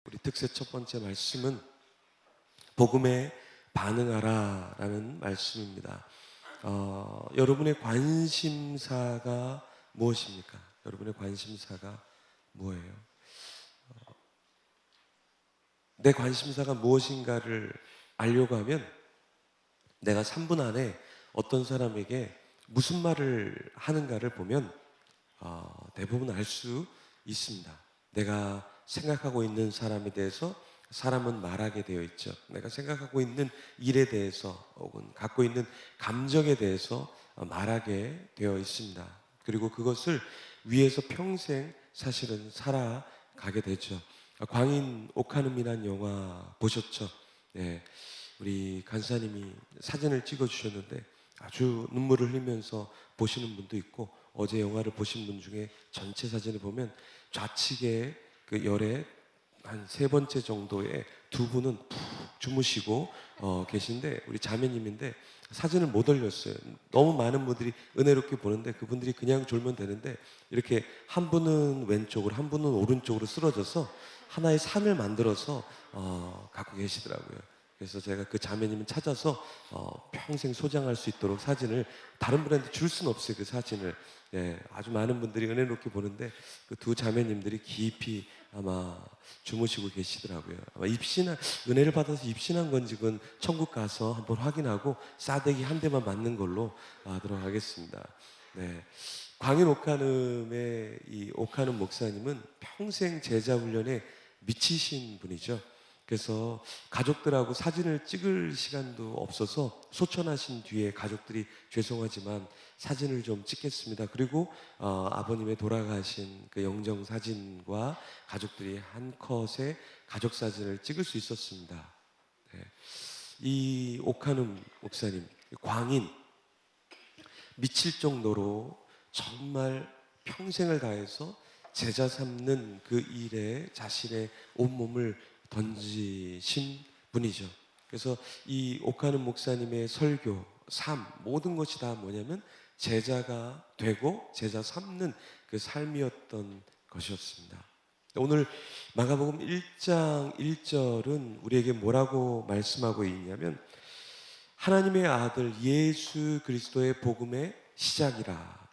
우리 특세 첫 번째 말씀은 복음에 반응하라 라는 말씀입니다. 여러분의 관심사가 무엇입니까? 여러분의 관심사가 뭐예요? 내 관심사가 무엇인가를 알려고 하면 내가 3분 안에 어떤 사람에게 무슨 말을 하는가를 보면 대부분 알 수 있습니다. 내가 생각하고 있는 사람에 대해서 사람은 말하게 되어 있죠. 내가 생각하고 있는 일에 대해서 혹은 갖고 있는 감정에 대해서 말하게 되어 있습니다. 그리고 그것을 위해서 평생 사실은 살아가게 되죠. 광인 오카눔이라는 영화 보셨죠? 네, 우리 간사님이 사진을 찍어 주셨는데 아주 눈물을 흘리면서 보시는 분도 있고, 어제 영화를 보신 분 중에 전체 사진을 보면 좌측에 그 열에 한 세 번째 정도의 두 분은 푹 주무시고 계신데, 우리 자매님인데 사진을 못 올렸어요. 너무 많은 분들이 은혜롭게 보는데 그분들이 그냥 졸면 되는데 이렇게 한 분은 왼쪽으로 한 분은 오른쪽으로 쓰러져서 하나의 산을 만들어서 갖고 계시더라고요. 그래서 제가 그 자매님을 찾아서 평생 소장할 수 있도록 사진을 다른 분한테 줄 수는 없어요. 그 사진을. 예, 아주 많은 분들이 은혜롭게 보는데 그 두 자매님들이 깊이 아마 주무시고 계시더라고요. 아마 입신한, 은혜를 받아서 입신한 건지 그건 천국 가서 한번 확인하고 싸대기 한 대만 맞는 걸로 하도록 하겠습니다. 네. 광인 오카눔의 이 오카눔 목사님은 평생 제자 훈련에 미치신 분이죠. 그래서 가족들하고 사진을 찍을 시간도 없어서 소천하신 뒤에 가족들이 죄송하지만 사진을 좀 찍겠습니다. 그리고 아버님의 돌아가신 그 영정 사진과 가족들이 한 컷의 가족 사진을 찍을 수 있었습니다. 네. 이 오카눔 목사님, 광인, 미칠 정도로 정말 평생을 다해서 제자 삼는 그 일에 자신의 온몸을 던지신 분이죠. 그래서 이 오카눔 목사님의 설교, 삶, 모든 것이 다 뭐냐면 제자가 되고 제자 삼는 그 삶이었던 것이었습니다. 오늘 마가복음 1장 1절은 우리에게 뭐라고 말씀하고 있냐면 하나님의 아들 예수 그리스도의 복음의 시작이라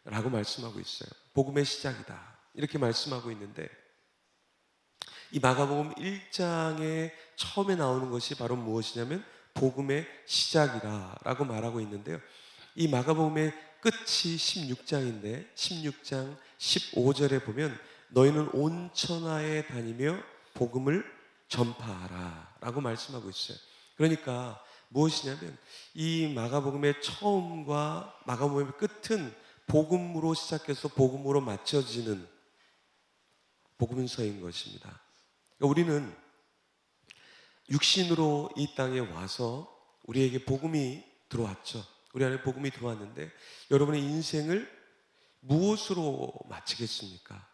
라고 말씀하고 있어요. 복음의 시작이다 이렇게 말씀하고 있는데, 이 마가복음 1장에 처음에 나오는 것이 바로 무엇이냐면 복음의 시작이라 라고 말하고 있는데요, 이 마가복음의 끝이 16장인데 16장 15절에 보면 너희는 온 천하에 다니며 복음을 전파하라 라고 말씀하고 있어요. 그러니까 무엇이냐면 이 마가복음의 처음과 마가복음의 끝은 복음으로 시작해서 복음으로 맞춰지는 복음서인 것입니다. 우리는 육신으로 이 땅에 와서 우리에게 복음이 들어왔죠. 우리 안에 복음이 들어왔는데 여러분의 인생을 무엇으로 마치겠습니까?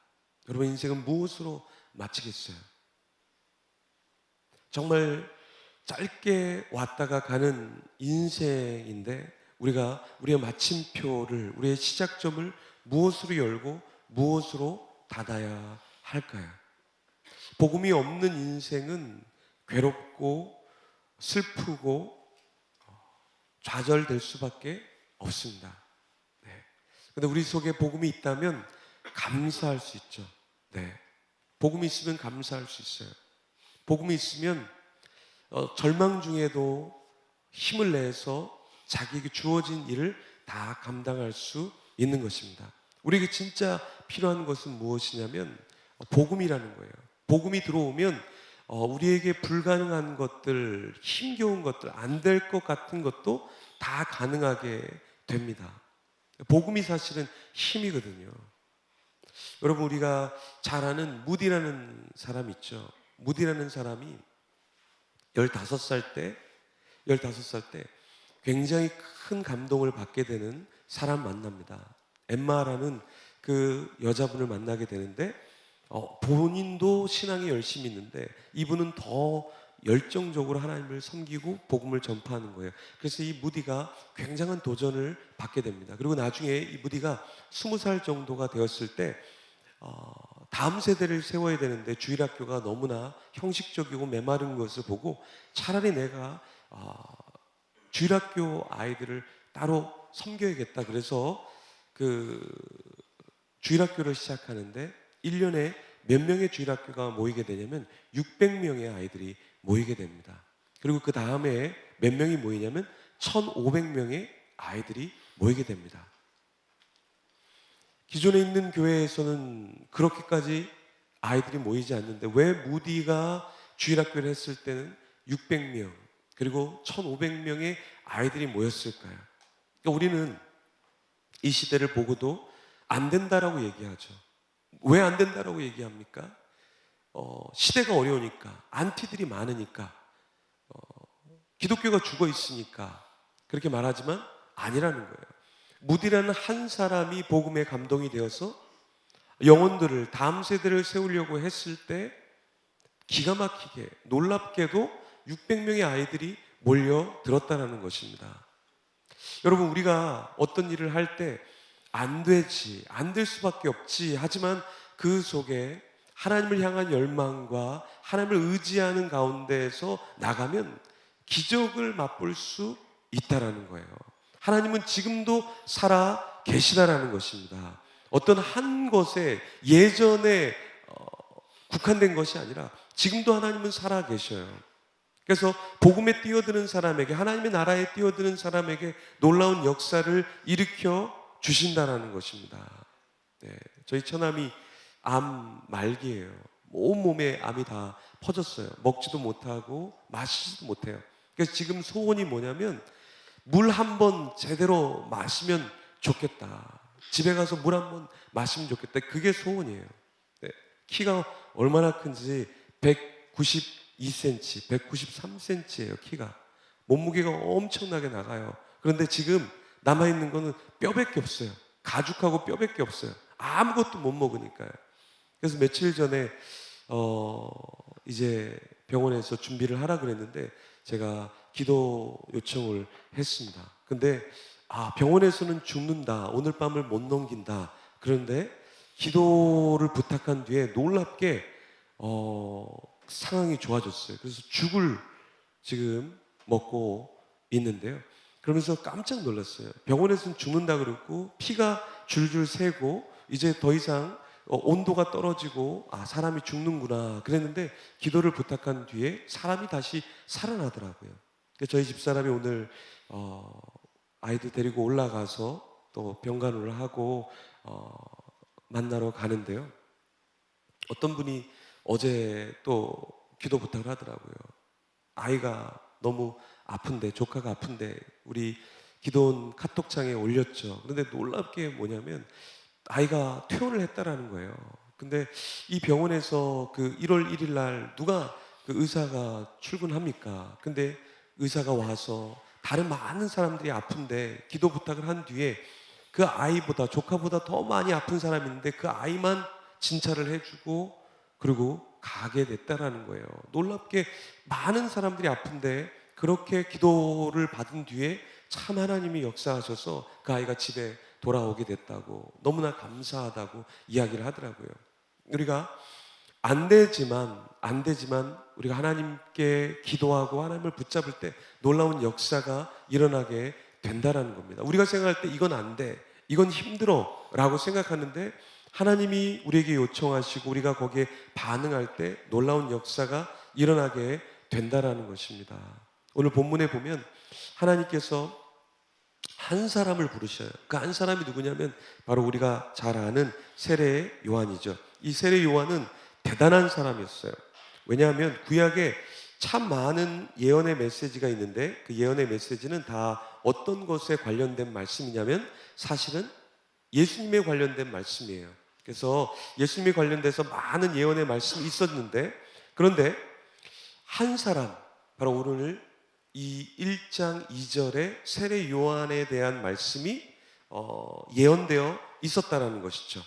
여러분의 인생은 무엇으로 마치겠어요? 정말 짧게 왔다가 가는 인생인데 우리의 마침표를, 우리의 시작점을 무엇으로 열고 무엇으로 닫아야 할까요? 복음이 없는 인생은 괴롭고 슬프고 좌절될 수밖에 없습니다. 네. 근데 우리 속에 복음이 있다면 감사할 수 있죠. 네. 복음이 있으면 감사할 수 있어요. 복음이 있으면 절망 중에도 힘을 내서 자기에게 주어진 일을 다 감당할 수 있는 것입니다. 우리에게 진짜 필요한 것은 무엇이냐면 복음이라는 거예요. 복음이 들어오면 우리에게 불가능한 것들, 힘겨운 것들, 안 될 것 같은 것도 다 가능하게 됩니다. 복음이 사실은 힘이거든요. 여러분, 우리가 잘 아는 무디라는 사람 있죠. 무디라는 사람이 15살 때 굉장히 큰 감동을 받게 되는 사람 만납니다. 엠마라는 그 여자분을 만나게 되는데 본인도 신앙에 열심히 있는데 이분은 더 열정적으로 하나님을 섬기고 복음을 전파하는 거예요. 그래서 이 무디가 굉장한 도전을 받게 됩니다. 그리고 나중에 이 무디가 20살 정도가 되었을 때 다음 세대를 세워야 되는데 주일학교가 너무나 형식적이고 메마른 것을 보고 차라리 내가 주일학교 아이들을 따로 섬겨야겠다. 그래서 그 주일학교를 시작하는데 1년에 몇 명의 주일학교가 모이게 되냐면 600명의 아이들이 모이게 됩니다. 그리고 그 다음에 몇 명이 모이냐면 1,500명의 아이들이 모이게 됩니다. 기존에 있는 교회에서는 그렇게까지 아이들이 모이지 않는데 왜 무디가 주일학교를 했을 때는 600명 그리고 1,500명의 아이들이 모였을까요? 그러니까 우리는 이 시대를 보고도 안 된다라고 얘기하죠. 왜 안 된다라고 얘기합니까? 시대가 어려우니까, 안티들이 많으니까, 기독교가 죽어 있으니까 그렇게 말하지만 아니라는 거예요. 무디라는 한 사람이 복음에 감동이 되어서 영혼들을, 다음 세대를 세우려고 했을 때 기가 막히게 놀랍게도 600명의 아이들이 몰려들었다는 것입니다. 여러분, 우리가 어떤 일을 할 때 안 되지, 안 될 수밖에 없지 하지만 그 속에 하나님을 향한 열망과 하나님을 의지하는 가운데에서 나가면 기적을 맛볼 수 있다라는 거예요. 하나님은 지금도 살아 계시다라는 것입니다. 어떤 한 것에 예전에 국한된 것이 아니라 지금도 하나님은 살아 계셔요. 그래서 복음에 뛰어드는 사람에게, 하나님의 나라에 뛰어드는 사람에게 놀라운 역사를 일으켜 주신다라는 것입니다. 네, 저희 처남이 암 말기예요. 온몸에 암이 다 퍼졌어요. 먹지도 못하고 마시지도 못해요. 그래서 지금 소원이 뭐냐면 물 한 번 제대로 마시면 좋겠다. 집에 가서 물 한 번 마시면 좋겠다. 그게 소원이에요. 네, 키가 얼마나 큰지 192cm, 193cm예요. 키가. 몸무게가 엄청나게 나가요. 그런데 지금 남아있는 거는 뼈밖에 없어요. 가죽하고 뼈밖에 없어요. 아무것도 못 먹으니까요. 그래서 며칠 전에 이제 병원에서 준비를 하라 그랬는데 제가 기도 요청을 했습니다. 근데 병원에서는 죽는다, 오늘 밤을 못 넘긴다. 그런데 기도를 부탁한 뒤에 놀랍게 상황이 좋아졌어요. 그래서 죽을 지금 먹고 있는데요. 그러면서 깜짝 놀랐어요. 병원에서는 죽는다 그랬고 피가 줄줄 새고 이제 더 이상 온도가 떨어지고 사람이 죽는구나 그랬는데 기도를 부탁한 뒤에 사람이 다시 살아나더라고요. 저희 집사람이 오늘 아이들 데리고 올라가서 또 병간호를 하고 만나러 가는데요. 어떤 분이 어제 또 기도 부탁을 하더라고요. 아이가 너무 아픈데, 조카가 아픈데 우리 기도원 카톡창에 올렸죠. 그런데 놀랍게 뭐냐면 아이가 퇴원을 했다라는 거예요. 근데 이 병원에서 그 1월 1일 날 누가 그 의사가 출근합니까? 근데 의사가 와서 다른 많은 사람들이 아픈데 기도 부탁을 한 뒤에 그 아이보다, 조카보다 더 많이 아픈 사람이 있는데 그 아이만 진찰을 해주고 그리고 가게 됐다라는 거예요. 놀랍게 많은 사람들이 아픈데 그렇게 기도를 받은 뒤에 참 하나님이 역사하셔서 그 아이가 집에 돌아오게 됐다고, 너무나 감사하다고 이야기를 하더라고요. 우리가 안 되지만 우리가 하나님께 기도하고 하나님을 붙잡을 때 놀라운 역사가 일어나게 된다라는 겁니다. 우리가 생각할 때 이건 안 돼, 이건 힘들어 라고 생각하는데 하나님이 우리에게 요청하시고 우리가 거기에 반응할 때 놀라운 역사가 일어나게 된다라는 것입니다. 오늘 본문에 보면 하나님께서 한 사람을 부르셔요. 그 한 사람이 누구냐면 바로 우리가 잘 아는 세례 요한이죠. 이 세례 요한은 대단한 사람이었어요. 왜냐하면 구약에 참 많은 예언의 메시지가 있는데 그 예언의 메시지는 다 어떤 것에 관련된 말씀이냐면 사실은 예수님에 관련된 말씀이에요. 그래서 예수님에 관련돼서 많은 예언의 말씀이 있었는데 그런데 한 사람, 바로 오늘 이 1장 2절에 세례 요한에 대한 말씀이 예언되어 있었다라는 것이죠.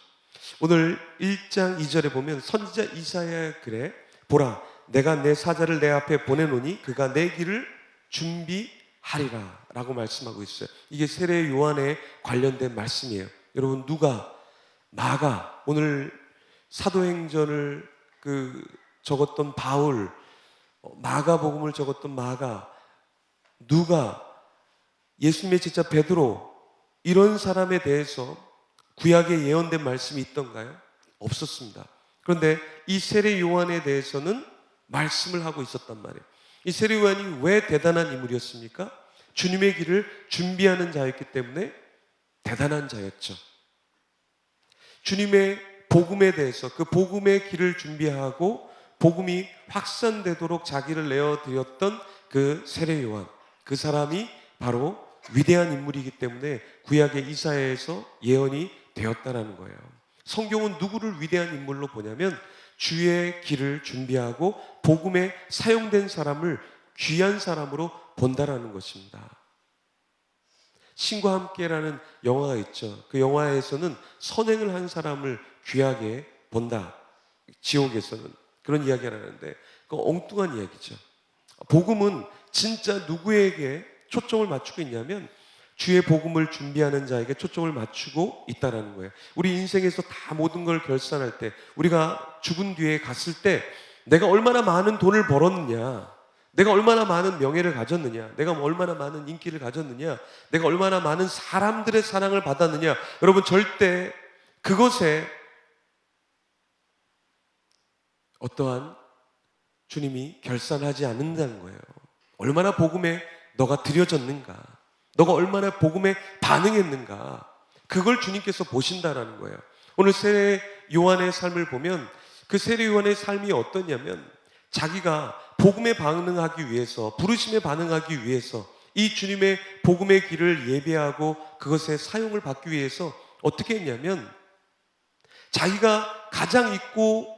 오늘 1장 2절에 보면 선지자 이사야의 글에 보라, 내가 내 사자를 내 앞에 보내노니 그가 내 길을 준비하리라 라고 말씀하고 있어요. 이게 세례 요한에 관련된 말씀이에요. 여러분, 누가, 마가, 오늘 사도행전을 적었던 바울, 마가복음을 적었던 마가, 누가, 예수님의 제자 베드로, 이런 사람에 대해서 구약에 예언된 말씀이 있던가요? 없었습니다. 그런데 이 세례 요한에 대해서는 말씀을 하고 있었단 말이에요. 이 세례 요한이 왜 대단한 인물이었습니까? 주님의 길을 준비하는 자였기 때문에 대단한 자였죠. 주님의 복음에 대해서, 그 복음의 길을 준비하고 복음이 확산되도록 자기를 내어드렸던 그 세례 요한, 그 사람이 바로 위대한 인물이기 때문에 구약의 이사야에서 예언이 되었다라는 거예요. 성경은 누구를 위대한 인물로 보냐면 주의 길을 준비하고 복음에 사용된 사람을 귀한 사람으로 본다라는 것입니다. 신과 함께라는 영화가 있죠. 그 영화에서는 선행을 한 사람을 귀하게 본다. 지옥에서는 그런 이야기를 하는데 그건 엉뚱한 이야기죠. 복음은 진짜 누구에게 초점을 맞추고 있냐면 주의 복음을 준비하는 자에게 초점을 맞추고 있다는 거예요. 우리 인생에서 다 모든 걸 결산할 때, 우리가 죽은 뒤에 갔을 때 내가 얼마나 많은 돈을 벌었느냐, 내가 얼마나 많은 명예를 가졌느냐, 내가 얼마나 많은 인기를 가졌느냐, 내가 얼마나 많은 사람들의 사랑을 받았느냐, 여러분 절대 그것에 어떠한 주님이 결산하지 않는다는 거예요. 얼마나 복음에 너가 드려졌는가, 너가 얼마나 복음에 반응했는가, 그걸 주님께서 보신다라는 거예요. 오늘 세례 요한의 삶을 보면 그 세례 요한의 삶이 어떠냐면 자기가 복음에 반응하기 위해서, 부르심에 반응하기 위해서 이 주님의 복음의 길을 예배하고 그것에 사용을 받기 위해서 어떻게 했냐면 자기가 가장 있고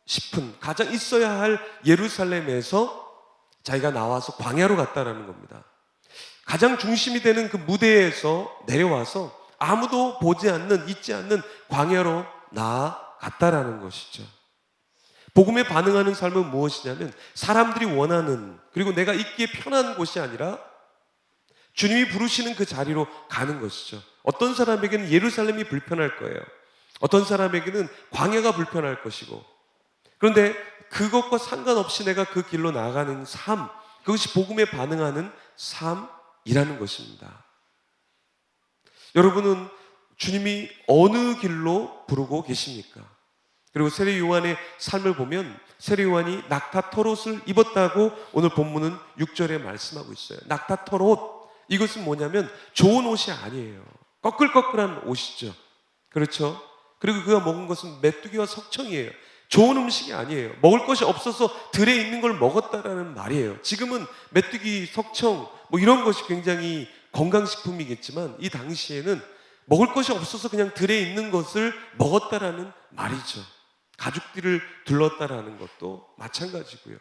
싶은, 가장 있어야 할 예루살렘에서 자기가 나와서 광야로 갔다라는 겁니다. 가장 중심이 되는 그 무대에서 내려와서 아무도 보지 않는, 있지 않는 광야로 나아갔다라는 것이죠. 복음에 반응하는 삶은 무엇이냐면 사람들이 원하는, 그리고 내가 있기에 편한 곳이 아니라 주님이 부르시는 그 자리로 가는 것이죠. 어떤 사람에게는 예루살렘이 불편할 거예요. 어떤 사람에게는 광야가 불편할 것이고, 그런데 그것과 상관없이 내가 그 길로 나아가는 삶, 그것이 복음에 반응하는 삶이라는 것입니다. 여러분은 주님이 어느 길로 부르고 계십니까? 그리고 세례 요한의 삶을 보면 세례 요한이 낙타털옷을 입었다고 오늘 본문은 6절에 말씀하고 있어요. 낙타털옷, 이것은 뭐냐면 좋은 옷이 아니에요. 꺼끌꺼끌한 옷이죠. 그렇죠? 그리고 그가 먹은 것은 메뚜기와 석청이에요. 좋은 음식이 아니에요. 먹을 것이 없어서 들에 있는 걸 먹었다라는 말이에요. 지금은 메뚜기, 석청 뭐 이런 것이 굉장히 건강식품이겠지만 이 당시에는 먹을 것이 없어서 그냥 들에 있는 것을 먹었다라는 말이죠. 가죽띠를 둘렀다라는 것도 마찬가지고요.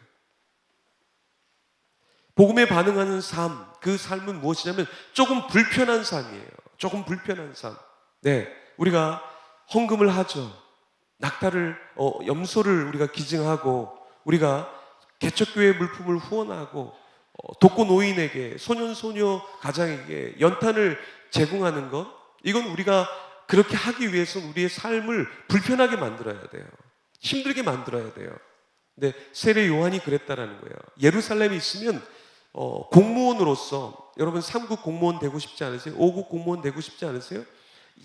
복음에 반응하는 삶, 그 삶은 무엇이냐면 조금 불편한 삶이에요. 조금 불편한 삶. 네, 우리가 헌금을 하죠. 낙타를, 염소를 우리가 기증하고, 우리가 개척교회 물품을 후원하고, 독거노인에게, 소년소녀 가장에게 연탄을 제공하는 것, 이건 우리가 그렇게 하기 위해서는 우리의 삶을 불편하게 만들어야 돼요. 힘들게 만들어야 돼요. 근데 세례 요한이 그랬다라는 거예요. 예루살렘에 있으면 공무원으로서, 여러분 3급 공무원 되고 싶지 않으세요? 5급 공무원 되고 싶지 않으세요?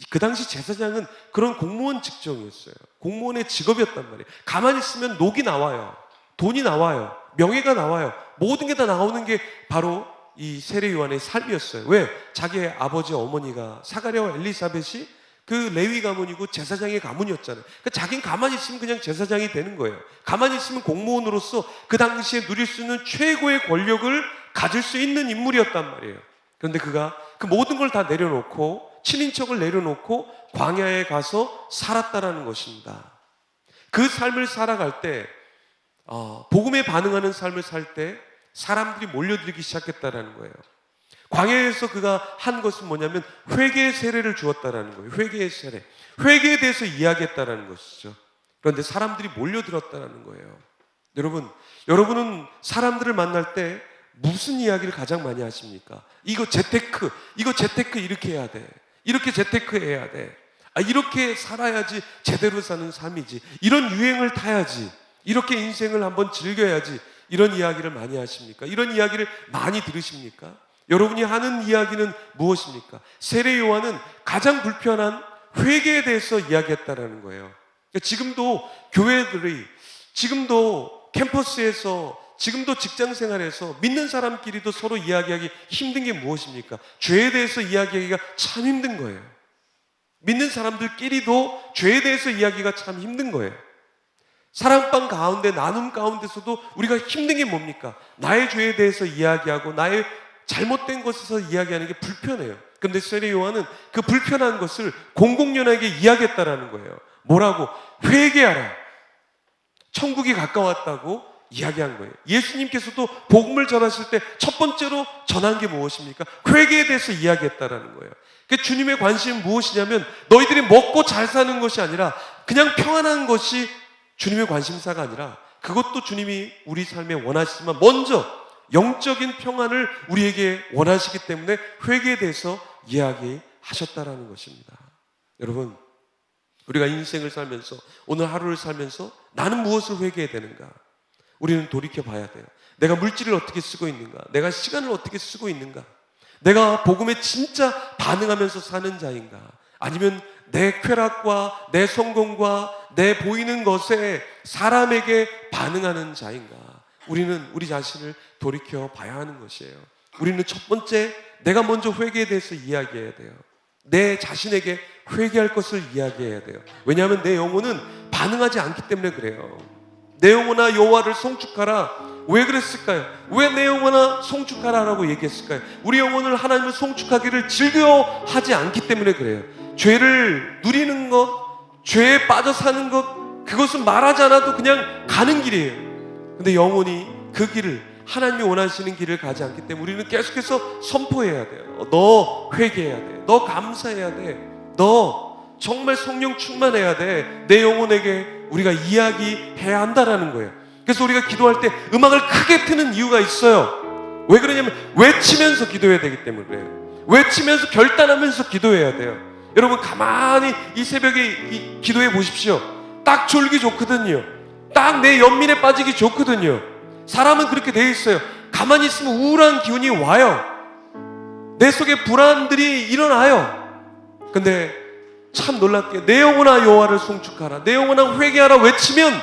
그 당시 제사장은 그런 공무원 직종이었어요. 공무원의 직업이었단 말이에요. 가만히 있으면 녹이 나와요. 돈이 나와요. 명예가 나와요. 모든 게 다 나오는 게 바로 이 세례 요한의 삶이었어요. 왜? 자기의 아버지 어머니가 사가랴와 엘리사벳이 그 레위 가문이고 제사장의 가문이었잖아요. 그러니까 자기는 가만히 있으면 그냥 제사장이 되는 거예요. 가만히 있으면 공무원으로서 그 당시에 누릴 수 있는 최고의 권력을 가질 수 있는 인물이었단 말이에요. 그런데 그가 그 모든 걸 다 내려놓고, 친인척을 내려놓고 광야에 가서 살았다라는 것입니다. 그 삶을 살아갈 때, 복음에 반응하는 삶을 살 때 사람들이 몰려들기 시작했다라는 거예요. 광야에서 그가 한 것은 뭐냐면 회개의 세례를 주었다라는 거예요. 회개의 세례. 회개에 대해서 이야기했다라는 것이죠. 그런데 사람들이 몰려들었다라는 거예요. 여러분은 사람들을 만날 때 무슨 이야기를 가장 많이 하십니까? 이거 재테크 이렇게 해야 돼. 이렇게 재테크해야 돼. 이렇게 살아야지 제대로 사는 삶이지, 이런 유행을 타야지, 이렇게 인생을 한번 즐겨야지, 이런 이야기를 많이 하십니까? 이런 이야기를 많이 들으십니까? 여러분이 하는 이야기는 무엇입니까? 세례 요한은 가장 불편한 회개에 대해서 이야기했다라는 거예요. 그러니까 지금도 교회들이, 지금도 캠퍼스에서, 지금도 직장 생활에서 믿는 사람끼리도 서로 이야기하기 힘든 게 무엇입니까? 죄에 대해서 이야기하기가 참 힘든 거예요. 믿는 사람들끼리도 죄에 대해서 이야기가 참 힘든 거예요. 사랑방 가운데, 나눔 가운데서도 우리가 힘든 게 뭡니까? 나의 죄에 대해서 이야기하고 나의 잘못된 것에서 이야기하는 게 불편해요. 그런데 세례 요한은 그 불편한 것을 공공연하게 이야기했다라는 거예요. 뭐라고? 회개하라. 천국이 가까웠다고 이야기한 거예요. 예수님께서도 복음을 전하실 때 첫 번째로 전한 게 무엇입니까? 회개에 대해서 이야기했다라는 거예요. 그러니까 주님의 관심은 무엇이냐면 너희들이 먹고 잘 사는 것이 아니라 그냥 평안한 것이 주님의 관심사가 아니라, 그것도 주님이 우리 삶에 원하시지만 먼저 영적인 평안을 우리에게 원하시기 때문에 회개에 대해서 이야기하셨다라는 것입니다. 여러분, 우리가 인생을 살면서, 오늘 하루를 살면서 나는 무엇을 회개해야 되는가? 우리는 돌이켜 봐야 돼요. 내가 물질을 어떻게 쓰고 있는가? 내가 시간을 어떻게 쓰고 있는가? 내가 복음에 진짜 반응하면서 사는 자인가? 아니면 내 쾌락과 내 성공과 내 보이는 것에 사람에게 반응하는 자인가? 우리는 우리 자신을 돌이켜 봐야 하는 것이에요. 우리는 첫 번째, 내가 먼저 회개에 대해서 이야기해야 돼요. 내 자신에게 회개할 것을 이야기해야 돼요. 왜냐하면 내 영혼은 반응하지 않기 때문에 그래요. 내 영혼아 여호와를 송축하라. 왜 그랬을까요? 왜 내 영혼아 송축하라라고 얘기했을까요? 우리 영혼을 하나님을 송축하기를 즐겨하지 않기 때문에 그래요. 죄를 누리는 것, 죄에 빠져 사는 것, 그것은 말하지 않아도 그냥 가는 길이에요. 근데 영혼이 그 길을, 하나님이 원하시는 길을 가지 않기 때문에 우리는 계속해서 선포해야 돼요. 너 회개해야 돼. 너 감사해야 돼. 너 정말 성령 충만해야 돼. 내 영혼에게 우리가 이야기해야 한다라는 거예요. 그래서 우리가 기도할 때 음악을 크게 트는 이유가 있어요. 왜 그러냐면 외치면서 기도해야 되기 때문에 그래요. 외치면서 결단하면서 기도해야 돼요. 여러분 가만히 이 새벽에 기도해 보십시오. 딱 졸기 좋거든요. 딱 내 연민에 빠지기 좋거든요. 사람은 그렇게 돼 있어요. 가만히 있으면 우울한 기운이 와요. 내 속에 불안들이 일어나요. 근데 참 놀랍게 내 영혼아 여호와를 송축하라, 내 영혼아 회개하라 외치면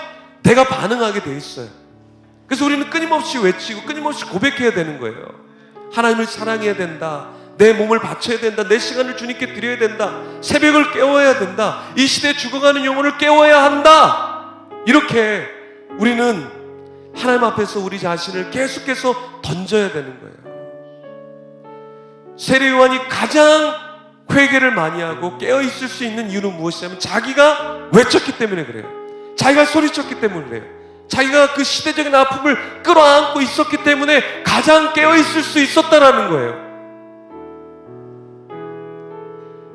내가 반응하게 돼 있어요. 그래서 우리는 끊임없이 외치고 끊임없이 고백해야 되는 거예요. 하나님을 사랑해야 된다. 내 몸을 바쳐야 된다. 내 시간을 주님께 드려야 된다. 새벽을 깨워야 된다. 이 시대에 죽어가는 영혼을 깨워야 한다. 이렇게 우리는 하나님 앞에서 우리 자신을 계속해서 던져야 되는 거예요. 세례 요한이 가장 회개를 많이 하고 깨어있을 수 있는 이유는 무엇이냐면 자기가 외쳤기 때문에 그래요. 자기가 소리쳤기 때문에 그래요. 자기가 그 시대적인 아픔을 끌어안고 있었기 때문에 가장 깨어있을 수 있었다라는 거예요.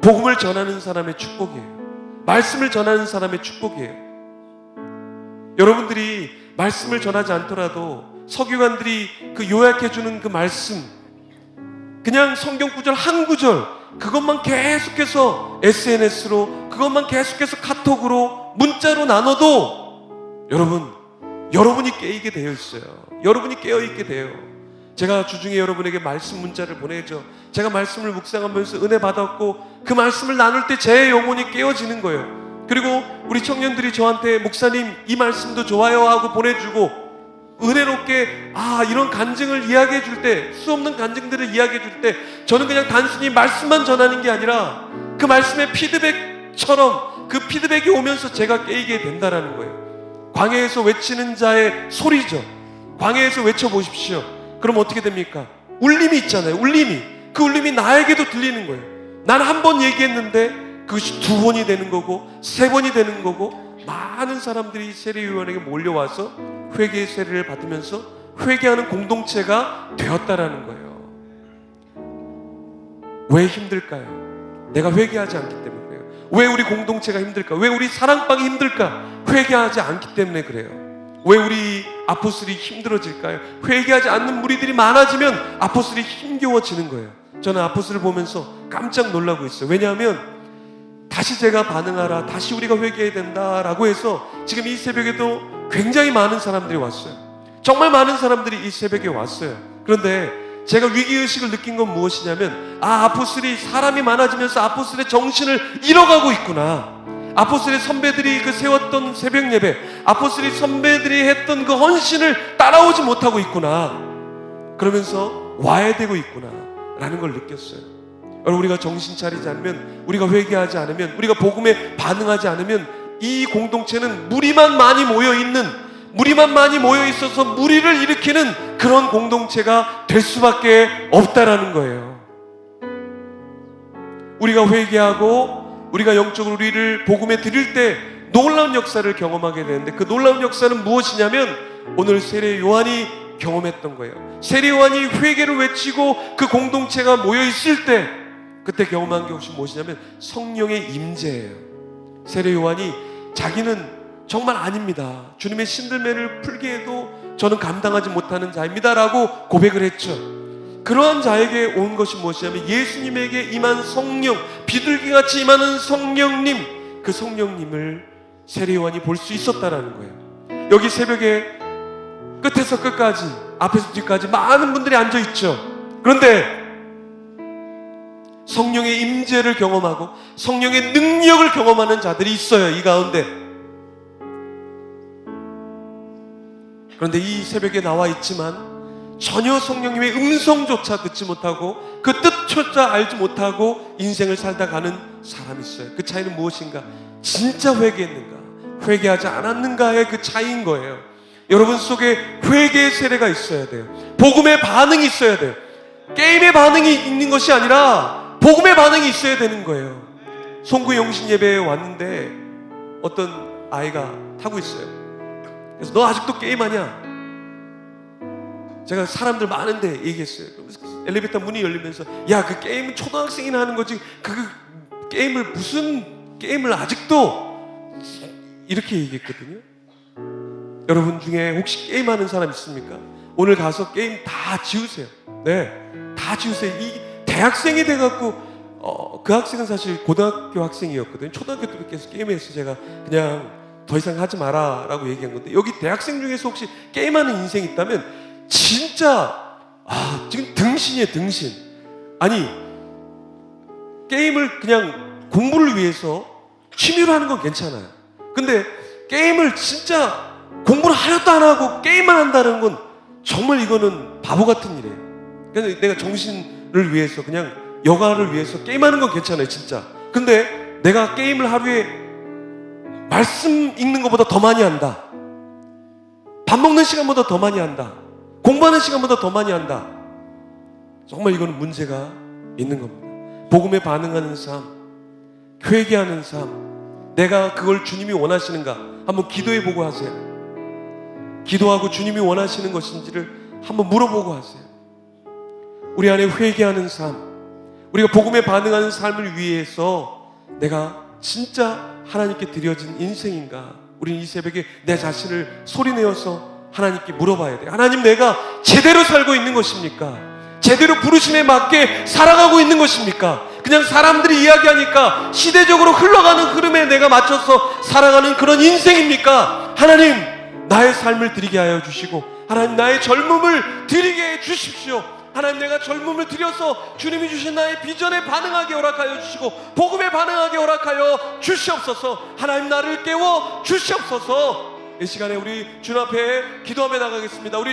복음을 전하는 사람의 축복이에요. 말씀을 전하는 사람의 축복이에요. 여러분들이 말씀을 전하지 않더라도 서기관들이 그 요약해주는 그 말씀, 그냥 성경 구절 한 구절, 그것만 계속해서 SNS로, 그것만 계속해서 카톡으로, 문자로 나눠도 여러분이 깨이게 되어 있어요. 여러분이 깨어있게 돼요. 제가 주중에 여러분에게 말씀 문자를 보내죠. 제가 말씀을 묵상하면서 은혜 받았고 그 말씀을 나눌 때 제 영혼이 깨어지는 거예요. 그리고 우리 청년들이 저한테 목사님 이 말씀도 좋아요 하고 보내주고 은혜롭게 이런 간증을 이야기해 줄 때, 수없는 간증들을 이야기해 줄 때 저는 그냥 단순히 말씀만 전하는 게 아니라 그 말씀의 피드백처럼 그 피드백이 오면서 제가 깨이게 된다라는 거예요. 광야에서 외치는 자의 소리죠. 광야에서 외쳐보십시오. 그럼 어떻게 됩니까? 울림이 있잖아요. 울림이. 그 울림이 나에게도 들리는 거예요. 난 한 번 얘기했는데 그것이 2번이 되는 거고 3번이 되는 거고, 많은 사람들이 세례 요한에게 몰려와서 회개의 세례를 받으면서 회개하는 공동체가 되었다라는 거예요. 왜 힘들까요? 내가 회개하지 않기 때문에 그래요. 왜 우리 공동체가 힘들까? 왜 우리 사랑방이 힘들까? 회개하지 않기 때문에 그래요. 왜 우리 아포스들이 힘들어질까요? 회개하지 않는 무리들이 많아지면 아포스들이 힘겨워지는 거예요. 저는 아포스를 보면서 깜짝 놀라고 있어요. 왜냐하면 다시 제가 반응하라, 다시 우리가 회개해야 된다라고 해서 지금 이 새벽에도 굉장히 많은 사람들이 왔어요. 정말 많은 사람들이 이 새벽에 왔어요. 그런데 제가 위기의식을 느낀 건 무엇이냐면, 아포스들이 사람이 많아지면서 아포스들의 정신을 잃어가고 있구나. 아포스들의 선배들이 그 세웠던 새벽 예배, 아포스들의 선배들이 했던 그 헌신을 따라오지 못하고 있구나. 그러면서 와야 되고 있구나 라는 걸 느꼈어요. 여러분, 우리가 정신 차리지 않으면, 우리가 회개하지 않으면, 우리가 복음에 반응하지 않으면 이 공동체는 무리만 많이 모여있는, 무리만 많이 모여있어서 무리를 일으키는 그런 공동체가 될 수밖에 없다라는 거예요. 우리가 회개하고 우리가 영적으로 우리를 복음에 드릴 때 놀라운 역사를 경험하게 되는데, 그 놀라운 역사는 무엇이냐면 오늘 세례 요한이 경험했던 거예요. 세례 요한이 회개를 외치고 그 공동체가 모여있을 때 그때 경험한 것이 무엇이냐면 성령의 임재예요. 세례 요한이 자기는 정말 아닙니다, 주님의 신들매를 풀게 해도 저는 감당하지 못하는 자입니다 라고 고백을 했죠. 그러한 자에게 온 것이 무엇이냐면 예수님에게 임한 성령, 비둘기같이 임하는 성령님, 그 성령님을 세례 요한이 볼 수 있었다라는 거예요. 여기 새벽에 끝에서 끝까지, 앞에서 뒤까지 많은 분들이 앉아있죠. 그런데 성령의 임재를 경험하고 성령의 능력을 경험하는 자들이 있어요, 이 가운데. 그런데 이 새벽에 나와 있지만 전혀 성령님의 음성조차 듣지 못하고 그 뜻조차 알지 못하고 인생을 살다 가는 사람이 있어요. 그 차이는 무엇인가? 진짜 회개했는가, 회개하지 않았는가의 그 차이인 거예요. 여러분 속에 회개의 세례가 있어야 돼요. 복음의 반응이 있어야 돼요. 게임의 반응이 있는 것이 아니라 복음의 반응이 있어야 되는 거예요. 송구 영신 예배에 왔는데 어떤 아이가 타고 있어요. 그래서 너 아직도 게임하냐? 제가 사람들 많은데 얘기했어요. 엘리베이터 문이 열리면서 야, 그 게임은 초등학생이나 하는 거지, 그 게임을 무슨 게임을 아직도, 이렇게 얘기했거든요. 여러분 중에 혹시 게임하는 사람 있습니까? 오늘 가서 게임 다 지우세요. 네, 다 지우세요. 이 대학생이 돼갖고 그 학생은 사실 고등학교 학생이었거든요. 초등학교 때 계속 게임해서 제가 그냥 더 이상 하지 마라 라고 얘기한 건데, 여기 대학생 중에서 혹시 게임하는 인생이 있다면 진짜 지금 등신이에요, 등신. 아니, 게임을 그냥 공부를 위해서 취미로 하는 건 괜찮아요. 근데 게임을 진짜 공부를 하나도 안 하고 게임만 한다는 건 정말 이거는 바보 같은 일이에요. 그래서 내가 정신을 위해서, 그냥 여가를 위해서 게임하는 건 괜찮아요, 진짜. 근데 내가 게임을 하루에 말씀 읽는 것보다 더 많이 한다, 밥 먹는 시간보다 더 많이 한다, 공부하는 시간보다 더 많이 한다, 정말 이거는 문제가 있는 겁니다. 복음에 반응하는 삶, 회개하는 삶, 내가 그걸 주님이 원하시는가 한번 기도해보고 하세요. 기도하고 주님이 원하시는 것인지를 한번 물어보고 하세요. 우리 안에 회개하는 삶, 우리가 복음에 반응하는 삶을 위해서 내가 진짜 하나님께 드려진 인생인가? 우리는 이 새벽에 내 자신을 소리내어서 하나님께 물어봐야 돼요. 하나님, 내가 제대로 살고 있는 것입니까? 제대로 부르심에 맞게 살아가고 있는 것입니까? 그냥 사람들이 이야기하니까 시대적으로 흘러가는 흐름에 내가 맞춰서 살아가는 그런 인생입니까? 하나님, 나의 삶을 드리게 하여 주시고, 하나님, 나의 젊음을 드리게 해 주십시오. 하나님, 내가 젊음을 드려서 주님이 주신 나의 비전에 반응하게 허락하여 주시고 복음에 반응하게 허락하여 주시옵소서. 하나님, 나를 깨워 주시옵소서. 이 시간에 우리 주님 앞에 기도하며 나가겠습니다. 우리